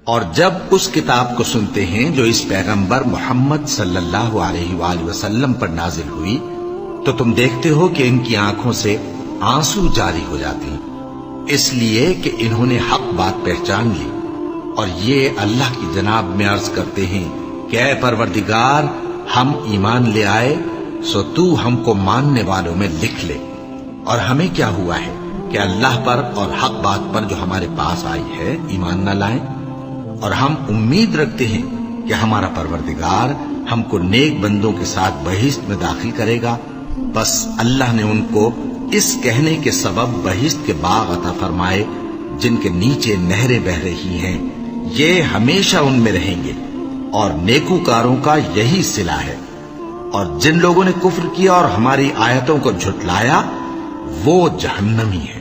اور جب اس کتاب کو سنتے ہیں جو اس پیغمبر محمد صلی اللہ علیہ وآلہ وسلم پر نازل ہوئی تو تم دیکھتے ہو کہ ان کی آنکھوں سے آنسو جاری ہو جاتے ہیں، اس لیے کہ انہوں نے حق بات پہچان لی، اور یہ اللہ کی جناب میں عرض کرتے ہیں کہ اے پروردگار، ہم ایمان لے آئے سو تو ہم کو ماننے والوں میں لکھ لے، اور ہمیں کیا ہوا ہے کہ اللہ پر اور حق بات پر جو ہمارے پاس آئی ہے ایمان نہ لائیں، اور ہم امید رکھتے ہیں کہ ہمارا پروردگار ہم کو نیک بندوں کے ساتھ بہشت میں داخل کرے گا۔ بس اللہ نے ان کو اس کہنے کے سبب بہشت کے باغ عطا فرمائے جن کے نیچے نہریں بہ رہی ہیں، یہ ہمیشہ ان میں رہیں گے، اور نیکوکاروں کا یہی صلہ ہے۔ اور جن لوگوں نے کفر کیا اور ہماری آیتوں کو جھٹلایا وہ جہنمی ہے۔